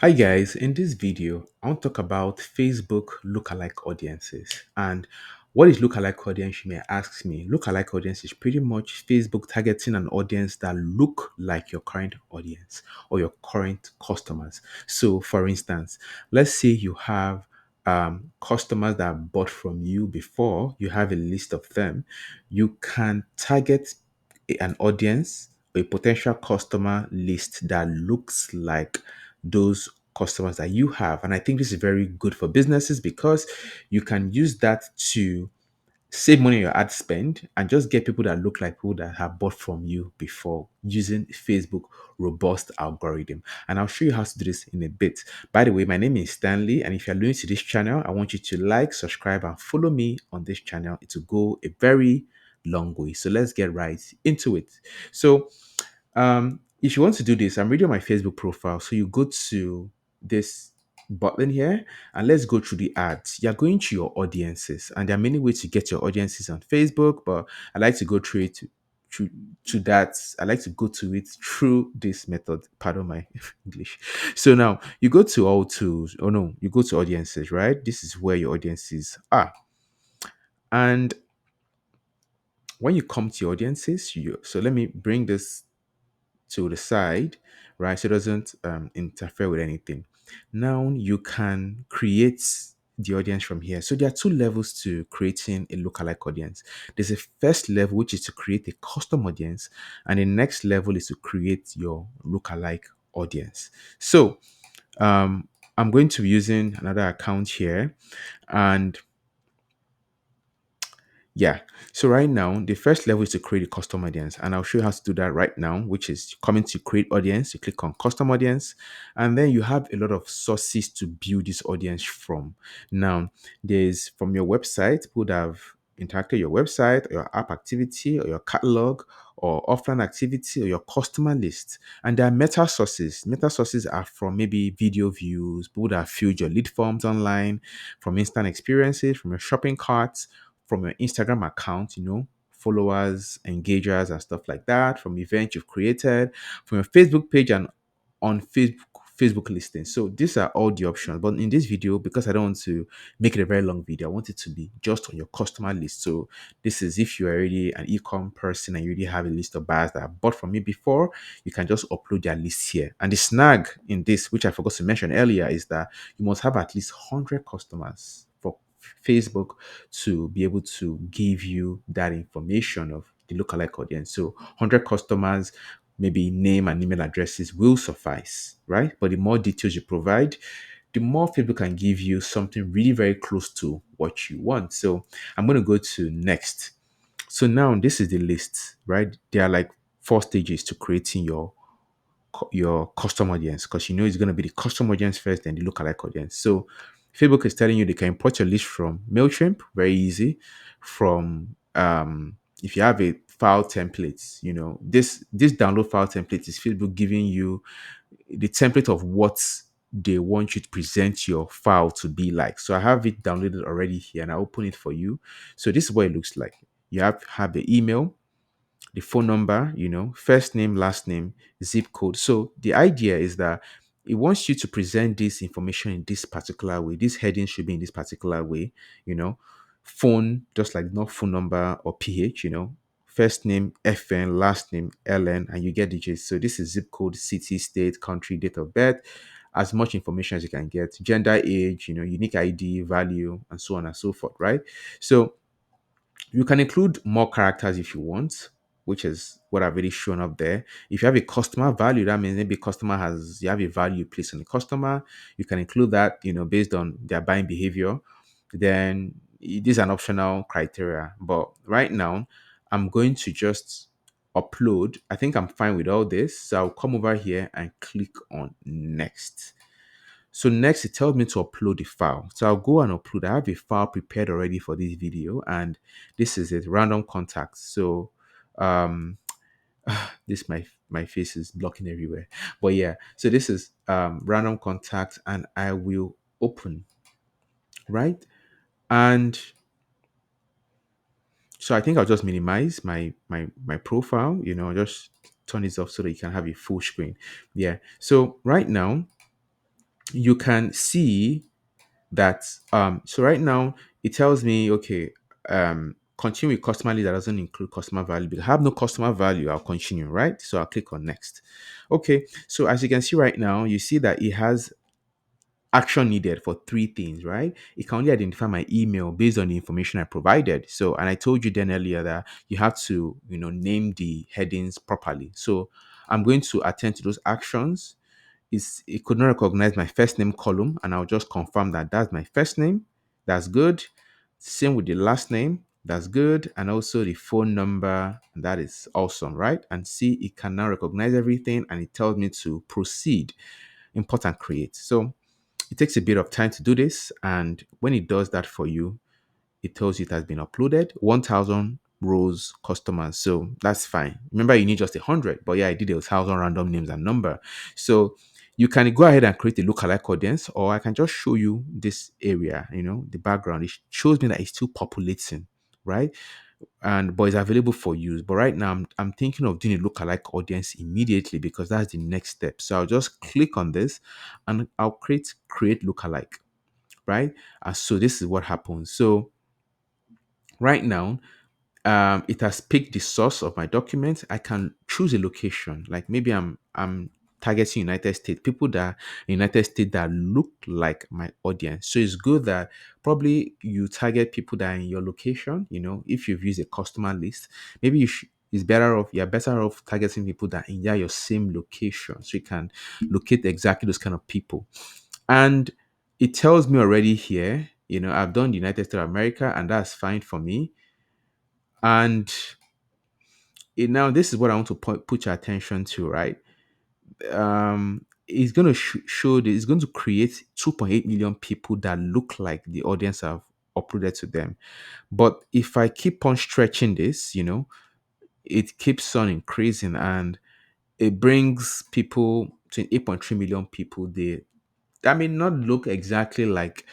Hi guys, in this video, I want to talk about Facebook lookalike audiences. And what is lookalike audience? You may ask me. Lookalike audience is pretty much Facebook targeting an audience that look like your current audience or your current customers. So, for instance, let's say you have customers that bought from you before, you have a list of them. You can target an audience, a potential customer list that looks like those customers that you have. And I think this is very good for businesses because you can use that to save money on your ad spend and just get people that look like people that have bought from you before using Facebook robust algorithm. And I'll show you how to do this in a bit. By the way, my name is Stanley, and if you're new to this channel, I want you to like, subscribe, and follow me on this channel. It will go a very long way. So let's get right into it. So if you want to do this, I'm reading my Facebook profile. So you go to this button here and let's go through the ads. You're going to your audiences, and there are many ways to get your audiences on Facebook, but I like to go through it through to that. I like to go to it through this method. Pardon my English. So now you go to all tools. Oh no, you go to audiences, right? This is where your audiences are. And when you come to your audiences, so let me bring this to the side, right? So it doesn't interfere with anything. Now you can create the audience from here. So there are two levels to creating a lookalike audience. There's a first level, which is to create a custom audience, and the next level is to create your lookalike audience. So I'm going to be using another account here, and yeah. So right now, the first level is to create a custom audience, and I'll show you how to do that right now, which is coming to create audience. You click on custom audience, and then you have a lot of sources to build this audience from. Now, there's from your website, people that have interacted your website, or your app activity, or your catalog, or offline activity, or your customer list. And there are meta sources. Meta sources are from maybe video views, people that have filled your lead forms online, from instant experiences, from your shopping carts, from your Instagram account, followers, engagers, and stuff like that, from events you've created, from your Facebook page and on Facebook listings. So these are all the options. But in this video, because I don't want to make it a very long video, I want it to be just on your customer list. So this is if you're already an e-com person and you already have a list of buyers that have bought from me before, you can just upload their list here. And the snag in this, which I forgot to mention earlier, is that you must have at least 100 customers for Facebook to be able to give you that information of the lookalike audience. So 100 customers, maybe name and email addresses will suffice, right? But the more details you provide, the more Facebook can give you something really very close to what you want. So I'm going to go to next. So now this is the list, right? There are like four stages to creating your custom audience, because you know it's going to be the custom audience first, then the lookalike audience. So Facebook is telling you they can import your list from MailChimp, very easy. From if you have a file template, this download file template is Facebook giving you the template of what they want you to present your file to be like. So I have it downloaded already here and I open it for you. So this is what it looks like. You have the email, the phone number, first name, last name, zip code. So the idea is that it wants you to present this information in this particular way. This heading should be in this particular way, you know. Phone, just like not phone number or PH, First name, FN, last name, LN, and you get digits. So this is zip code, city, state, country, date of birth, as much information as you can get, gender, age, unique ID, value, and so on and so forth, right? So you can include more characters if you want, which is what I've already shown up there. If you have a customer value, that means maybe customer has you have a value placed on the customer. You can include that, based on their buying behavior. Then it is an optional criteria. But right now, I'm going to just upload. I think I'm fine with all this. So I'll come over here and click on next. So next, it tells me to upload the file. So I'll go and upload. I have a file prepared already for this video, and this is it, random contacts. So um, this my face is blocking everywhere. But yeah, so this is random contacts, and I will open, right? And so I think I'll just minimize my profile, just turn this off so that you can have a full screen. Yeah. So right now you can see that so right now it tells me, okay, continue with customer list that doesn't include customer value. Because I have no customer value, I'll continue, right? So I'll click on next. Okay, so as you can see right now, you see that it has action needed for three things, right? It can only identify my email based on the information I provided. So, and I told you then earlier that you have to, name the headings properly. So I'm going to attend to those actions. It could not recognize my first name column, and I'll just confirm that that's my first name. That's good. Same with the last name. That's good. And also the phone number. That is awesome, right? And see, it can now recognize everything and it tells me to proceed, import and create. So it takes a bit of time to do this. And when it does that for you, it tells you it has been uploaded 1000 rows customers, so that's fine. Remember, you need just 100, but yeah, I did 1000 random names and number. So you can go ahead and create a lookalike audience, or I can just show you this area, the background. It shows me that it's still populating, right? And but it's available for use. But right now I'm thinking of doing a lookalike audience immediately because that's the next step. So I'll just click on this and I'll create lookalike, right? And so this is what happens. So right now, it has picked the source of my document. I can choose a location. Like maybe I'm targeting United States, people that United States that look like my audience. So it's good that probably you target people that are in your location. If you've used a customer list, maybe it's better off, you're better off targeting people that are in your same location. So you can locate exactly those kind of people. And it tells me already here, I've done the United States of America, and that's fine for me. And now this is what I want to put your attention to, right? It's going to show that it's going to create 2.8 million people that look like the audience I've uploaded to them. But if I keep on stretching this, it keeps on increasing, and it brings people to 8.3 million people. That may not look exactly like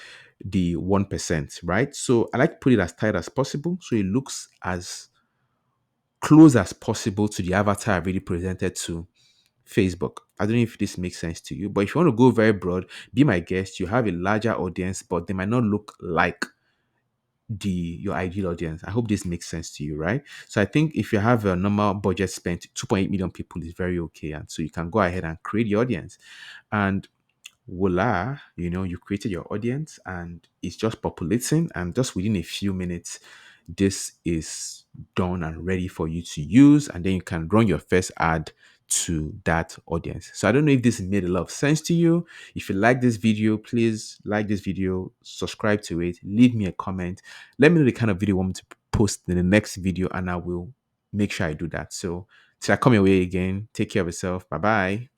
the 1%, right? So I like to put it as tight as possible so it looks as close as possible to the avatar I've already presented to Facebook. I don't know if this makes sense to you, but if you want to go very broad, be my guest. You have a larger audience, but they might not look like the your ideal audience. I hope this makes sense to you, right? So I think if you have a normal budget spent, 2.8 million people is very okay, and so you can go ahead and create your audience. And voila, you created your audience and it's just populating, and just within a few minutes this is done and ready for you to use, and then you can run your first ad to that audience. So I don't know if this made a lot of sense to you. If you like this video, please like this video, subscribe to it, leave me a comment, let me know the kind of video you want me to post in the next video, and I will make sure I do that. So till I come your way again, take care of yourself. Bye bye.